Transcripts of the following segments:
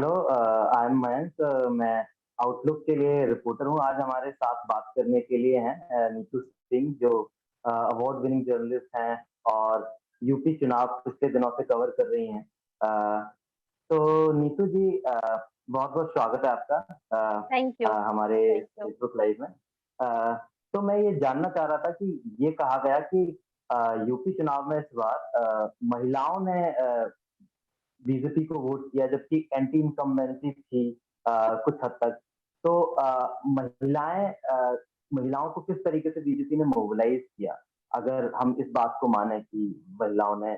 Hello, I am Mayank. मैं outlook के लिए रिपोर्टर हूँ। आज हमारे साथ बात करने के लिए हैं नीतू सिंह, जो अवार्ड विनिंग जर्नलिस्ट हैं और यूपी चुनाव पिछले दिनों से कवर कर रही हैं। तो नीतू जी, बहुत बहुत स्वागत है आपका थैंक यू, हमारे थैंक यू। फेसबुक लाइव में। तो मैं ये जानना चाह रहा था कि ये कहा गया कि यूपी चुनाव में इस बार महिलाओं ने बीजेपी को वोट किया, जबकि एंटी इनकम्बेंसी थी कुछ हद तक। तो महिलाओं को किस तरीके से बीजेपी ने मोबिलाइज किया, अगर हम इस बात को माने कि महिलाओं ने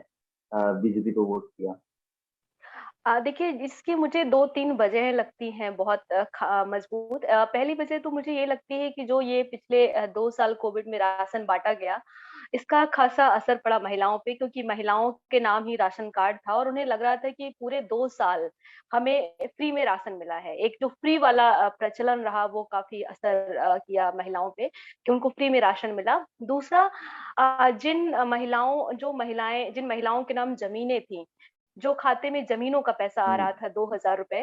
बीजेपी को वोट किया? देखिए, इसकी मुझे 2-3 वजहें लगती हैं बहुत मजबूत। पहली वजह तो मुझे ये लगती है कि जो ये पिछले 2 साल कोविड में राशन बाँटा गया, इसका खासा असर पड़ा महिलाओं पे, क्योंकि महिलाओं के नाम ही राशन कार्ड था और उन्हें लग रहा था कि पूरे 2 साल हमें फ्री में राशन मिला है। एक जो फ्री वाला प्रचलन रहा, वो काफ़ी असर किया महिलाओं पे कि उनको फ्री में राशन मिला। दूसरा, जिन महिलाओं के नाम ज़मीनें थीं, जो खाते में ज़मीनों का पैसा आ हम्म। रहा था, 2000 रुपए,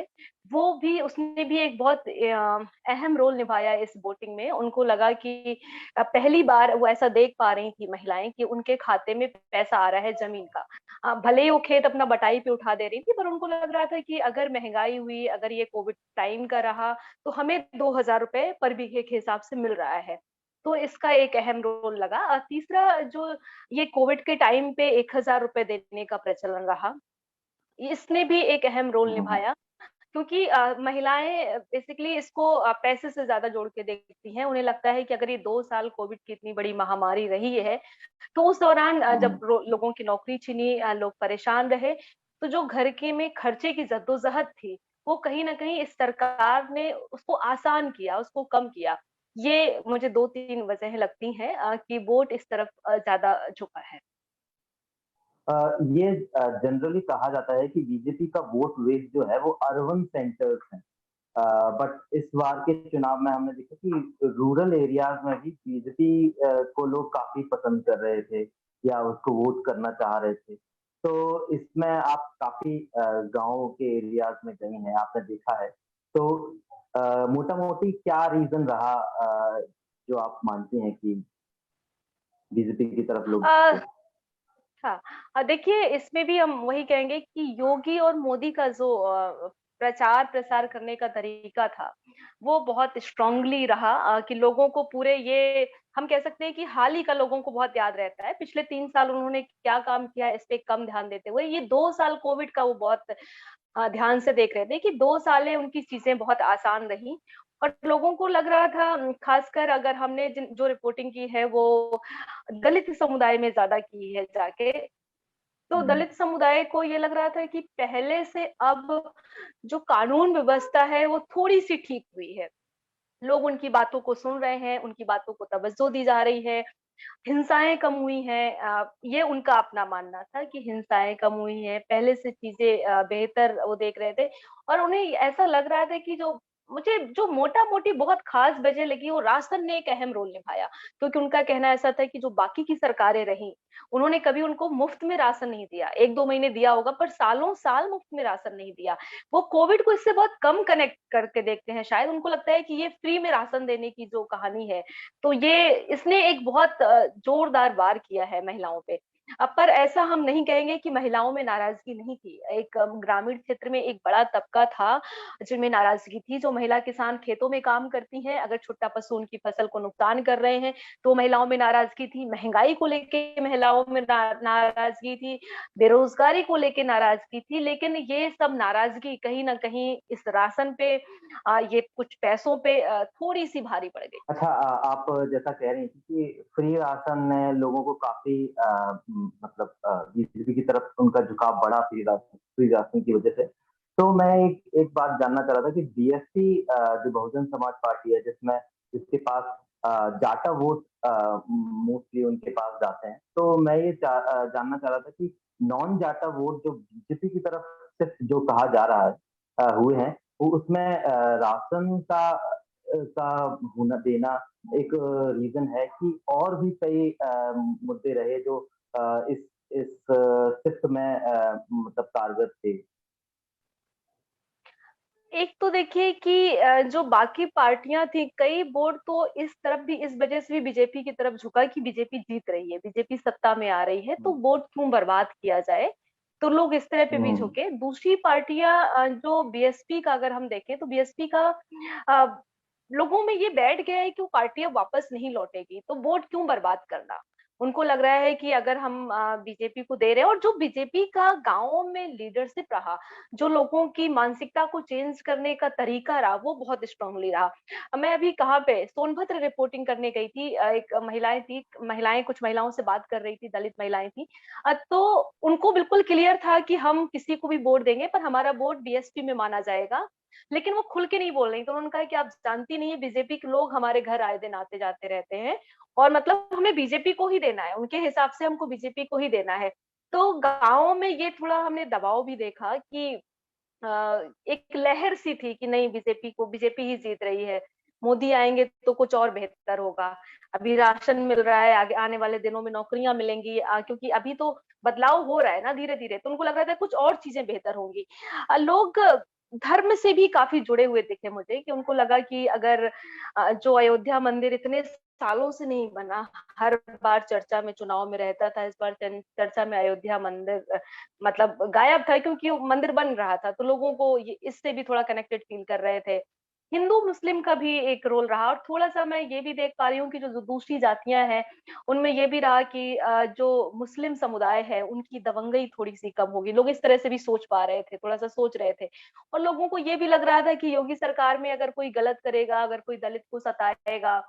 वो भी उसने भी एक बहुत अहम रोल निभाया इस वोटिंग में। उनको लगा कि पहली बार वो ऐसा देख पा रही थी महिलाएँ कि उनके खाते में पैसा आ रहा है ज़मीन का। भले ही वो खेत अपना बटाई पे उठा दे रही थी, पर उनको लग रहा था कि अगर महँगाई हुई, अगर ये कोविड टाइम का रहा, तो हमें 2000 रुपए पर बीघे के हिसाब से मिल रहा है। तो इसका एक अहम रोल लगा। तीसरा, जो ये कोविड के टाइम पे 1000 रुपए देने का प्रचलन रहा, इसने भी एक अहम रोल हम्म। निभाया, क्योंकि महिलाएँ बेसिकली इसको पैसे से ज़्यादा जोड़ के देखती हैं। उन्हें लगता है कि अगर ये 2 साल कोविड की इतनी बड़ी महामारी रही है, तो उस दौरान जब हम्म। लोगों की नौकरी छिनी, लोग परेशान रहे, तो जो घर के में खर्चे की जद्दोजहद थी, वो कहीं न कहीं इस सरकार ने उसको आसान किया, उसको कम किया। ये मुझे 2-3 वजहें लगती हैं कि वोट इस तरफ ज़्यादा झुका है। ये जनरली कहा जाता है कि बीजेपी का वोट वेट जो है वो अर्बन सेंटर्स हैं। बट इस बार के चुनाव में हमने देखा कि रूरल एरियाज में भी बीजेपी को लोग काफी पसंद कर रहे थे या उसको वोट करना चाह रहे थे। तो इसमें आप काफी गाँव के एरियाज में गई हैं, आपने देखा है। तो मोटा मोटी क्या रीजन रहा, जो आप मानती हैं कि बीजेपी की तरफ लोग अ, थे? हाँ, देखिए, इसमें भी हम वही कहेंगे कि योगी और मोदी का जो प्रचार-प्रसार करने का तरीका था, वो बहुत स्ट्रॉन्गली रहा, कि लोगों को पूरे ये हम कह सकते हैं कि हाल ही का लोगों को बहुत याद रहता है। पिछले 3 साल उन्होंने क्या काम किया, इस पे कम ध्यान देते हुए, ये 2 साल कोविड का वो बहुत ध्यान से देख रहे थे कि 2 सालें उनकी चीज़ें बहुत आसान रहीं और लोगों को लग रहा था, ख़ासकर अगर हमने जिन जो रिपोर्टिंग की है, वो दलित समुदाय में ज़्यादा की है जाके, तो हम्म। दलित समुदाय को ये लग रहा था कि पहले से अब जो कानून व्यवस्था है, वो थोड़ी-सी ठीक हुई है। लोग उनकी बातों को सुन रहे हैं, उनकी बातों को तवज्जो दी जा रही है, हिंसाएँ कम हुई हैं। ये उनका अपना मानना था कि हिंसाएँ कम हुई हैं, पहले से चीज़ें बेहतर वो देख रहे थे और उन्हें ऐसा लग रहा था कि जो मुझे जो मोटा-मोटी बहुत ख़ास वजह लगी, वो राशन ने एक अहम रोल निभाया। क्योंकि उनका कहना ऐसा था कि जो बाकी की सरकारें रहीं, उन्होंने कभी उनको मुफ्त में राशन नहीं दिया। 1-2 महीने दिया होगा, पर सालों-साल मुफ्त में राशन नहीं दिया। वो कोविड को इससे बहुत कम कनेक्ट करके देखते हैं शायद, उनको लगता है कि ये फ्री में राशन देने की जो कहानी है, तो ये इसने एक बहुत जोरदार वार किया है महिलाओं पे। पर ऐसा हम नहीं कहेंगे कि महिलाओं में नाराज़गी नहीं थी। एक ग्रामीण क्षेत्र में एक बड़ा तबका था, जिनमें नाराज़गी थी, जो महिला किसान खेतों में काम करती हैं, अगर छुट्टा पशु उनकी फसल को नुकसान कर रहे हैं, तो महिलाओं में नाराज़गी थी। महँगाई को लेके महिलाओं में नाराज़गी थी, बेरोज़गारी को लेके नाराज़गी थी, लेकिन ये सब नाराज़गी कहीं न कहीं इस राशन पे ये कुछ पैसों पे थोड़ी-सी भारी पड़ गई। अच्छा, आप जैसा कह रही थी कि फ्री राशन ने लोगों को काफ़ी मतलब बीजेपी की तरफ उनका झुकाव बढ़ा फ्री राशन की वज़ह से। तो मैं एक एक बात जानना चाह रहा था कि बीएसपी, जो बहुजन समाज पार्टी है, जिसके पास जाटा वोट मोस्टली उनके पास जाते हैं। तो मैं ये जानना चाह रहा था कि नॉन जाटा वोट जो बीजेपी की तरफ सिर्फ जो कहा जा रहा है हुए हैं, वो उसमें राशन का होना देना एक रीज़न है कि और भी कई मुद्दे रहे जो इस शिफ्ट में मतलब कारगर थे? एक तो देखिए कि जो बाकी पार्टियां थी, कई बोर्ड तो इस तरफ भी इस वजह से भी बीजेपी की तरफ झुका कि बीजेपी जीत रही है, बीजेपी सत्ता में आ रही है, तो हुँ, वोट क्यों बर्बाद किया जाए। तो लोग इस तरह पे भी हुँ, झुके। दूसरी पार्टियां जो बीएसपी का अगर हम देखें तो बीएसपी का अ, लोगों में ये बैठ गया है कि वो पार्टियां वापस नहीं लौटेगी, तो वोट क्यों बर्बाद करना। उनको लग रहा है कि अगर हम बीजेपी को दे रहे हैं, और जो बीजेपी का गांवों में लीडरशिप रहा, जो लोगों की मानसिकता को चेंज करने का तरीका रहा, वो बहुत स्ट्रांगली रहा। मैं अभी कहाँ पे सोनभद्र रिपोर्टिंग करने गई थी, एक महिलाएं थी, महिलाएं कुछ महिलाओं से बात कर रही थी, दलित महिलाएं थी। तो उनको बिल्कुल क्लियर था कि हम किसी को भी वोट देंगे, पर हमारा वोट बीएसपी में माना जाएगा। लेकिन वो खुल के नहीं बोल रही, तो उन्होंने कहा कि आप जानती नहीं है, बीजेपी के लोग हमारे घर आए दिन आते जाते रहते हैं, और मतलब हमें बीजेपी को ही देना है, उनके हिसाब से हमको बीजेपी को ही देना है। तो गाँव में ये थोड़ा हमने दबाव भी देखा कि एक लहर सी थी कि नहीं, बीजेपी ही जीत रही है, मोदी आएंगे तो कुछ और बेहतर होगा। अभी राशन मिल रहा है, आगे आने वाले दिनों में नौकरियां मिलेंगी, क्योंकि अभी तो बदलाव हो रहा है ना धीरे धीरे, तो उनको लग रहा था कुछ और चीजें बेहतर होंगी। लोग धर्म से भी काफी जुड़े हुए दिखे मुझे, कि उनको लगा कि अगर जो अयोध्या मंदिर इतने सालों से नहीं बना, हर बार चर्चा में चुनाव में रहता था, इस बार चर्चा में अयोध्या मंदिर मतलब गायब था, क्योंकि वो मंदिर बन रहा था, तो लोगों को ये इससे भी थोड़ा कनेक्टेड फील कर रहे थे। हिंदू मुस्लिम का भी एक रोल रहा, और थोड़ा सा मैं ये भी देख पा रही हूँ कि जो दूसरी जातियां हैं, उनमें ये भी रहा कि जो मुस्लिम समुदाय है उनकी दबंगई थोड़ी सी कम होगी, लोग इस तरह से भी सोच पा रहे थे, थोड़ा सा सोच रहे थे। और लोगों को ये भी लग रहा था कि योगी सरकार में अगर कोई गलत करेगा, अगर कोई दलित को सताएगा,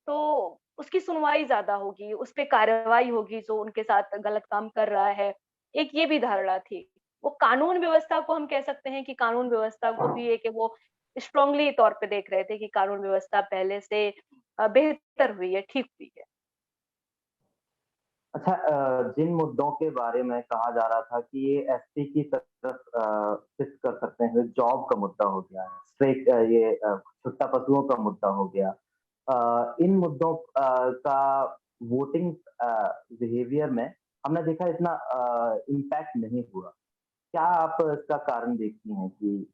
तो उसकी सुनवाई ज्यादा होगी, उस पे कार्रवाई होगी जो उनके साथ गलत काम कर रहा है। एक ये भी धारणा थी। वो कानून व्यवस्था को हम कह सकते हैं कि कानून व्यवस्था को भी एक वो स्ट्रांगली तौर पे देख रहे थे कि कानून व्यवस्था पहले से बेहतर हुई है, ठीक हुई है। अच्छा जिन मुद्दों के बारे में कहा जा रहा था कि ये एसपी की तरफ शिफ्ट कर सकते हैं, जॉब का मुद्दा हो गया, स्ट्रेक छुट्टा पशुओं का मुद्दा हो गया। इन मुद्दों का वोटिंग बिहेवियर में हमने देखा इतना इम्पैक्ट नहीं हुआ। क्या आप इसका कारण देखती हैं कि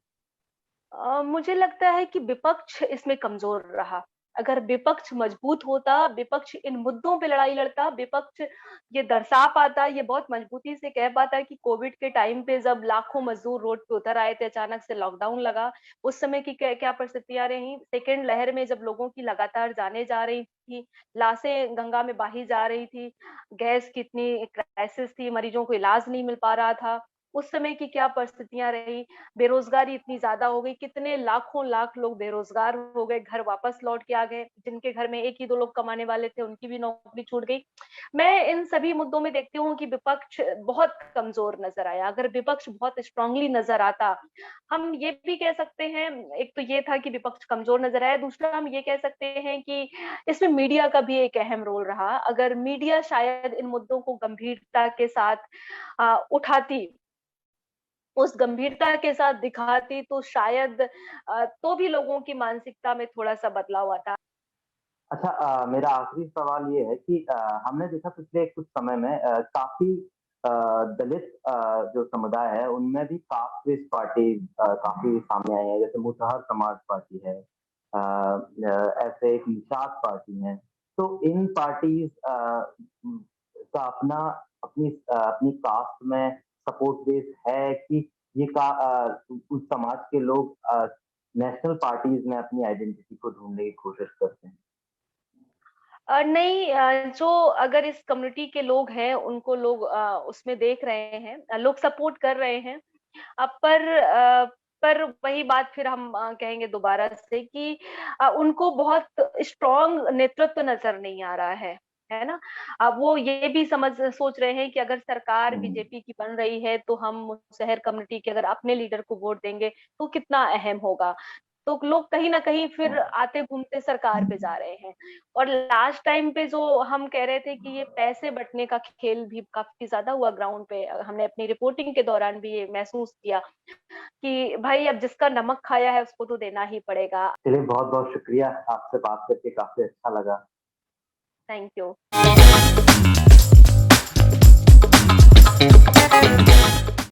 मुझे लगता है कि विपक्ष इसमें कमजोर रहा। अगर विपक्ष मजबूत होता, विपक्ष इन मुद्दों पे लड़ाई लड़ता, विपक्ष ये दर्शा पाता, ये बहुत मजबूती से कह पाता कि कोविड के टाइम पे जब लाखों मजदूर रोड पे उतर आए थे, अचानक से लॉकडाउन लगा, उस समय की क्या क्या परिस्थितियां रही। सेकेंड लहर में जब लोगों की लगातार जाने जा रही थी, लाशें गंगा में बही जा रही थी, गैस की इतनी क्राइसिस थी, मरीजों को इलाज नहीं मिल पा रहा था, उस समय की क्या परिस्थितियां रही। बेरोजगारी इतनी ज्यादा हो गई, कितने लाखों लाख लोग बेरोजगार हो गए, घर वापस लौट के आ गए, जिनके घर में एक ही दो लोग कमाने वाले थे उनकी भी नौकरी छूट गई। मैं इन सभी मुद्दों में देखती हूँ कि विपक्ष बहुत कमजोर नजर आया। अगर विपक्ष बहुत स्ट्रांगली नजर आता, हम ये भी कह सकते हैं, एक तो ये था कि विपक्ष कमजोर नजर आया, दूसरा हम ये कह सकते हैं कि इसमें मीडिया का भी एक अहम रोल रहा। अगर मीडिया शायद इन मुद्दों को गंभीरता के साथ उठाती, उस गंभीरता के साथ दिखाती, तो शायद तो भी लोगों की मानसिकता में थोड़ा-सा बदलाव आता। अच्छा मेरा आखिरी सवाल ये है कि हमने देखा पिछले कुछ समय में काफ़ी दलित जो समुदाय है, उनमें भी कास्ट बेस्ड पार्टी काफ़ी सामने आई है, जैसे मुसहर समाज पार्टी है। ऐसे एक निषाद पार्टी है। तो इन पार्टीज़ का अपनी कास्ट में सपोर्ट बेस है कि ये उस समाज के लोग नेशनल पार्टीज़ में अपनी आइडेंटिटी को ढूँढने की कोशिश करते हैं? नहीं, जो अगर इस कम्युनिटी के लोग हैं, उनको लोग उसमें देख रहे हैं, लोग सपोर्ट कर रहे हैं। पर वही बात फिर हम कहेंगे दोबारा से कि उनको बहुत स्ट्रॉन्ग नेतृत्व नज़र नहीं आ रहा है ना? वो ये भी सोच रहे हैं कि अगर सरकार हुँ। बीजेपी की बन रही है, तो हम शहर कम्युनिटी के अगर अपने लीडर को वोट देंगे, तो कितना अहम होगा। तो लोग कहीं न कहीं फिर आते घूमते सरकार पे जा रहे हैं। और लास्ट टाइम पे जो हम कह रहे थे कि ये पैसे बँटने का खेल भी काफ़ी ज़्यादा हुआ ग्राउंड पे। हमने अपनी रिपोर्टिंग के दौरान भी ये महसूस किया कि भाई अब जिसका नमक खाया है उसको तो देना ही पड़ेगा। चलिए बहुत-बहुत शुक्रिया, आपसे बात करके काफ़ी अच्छा लगा। Thank you.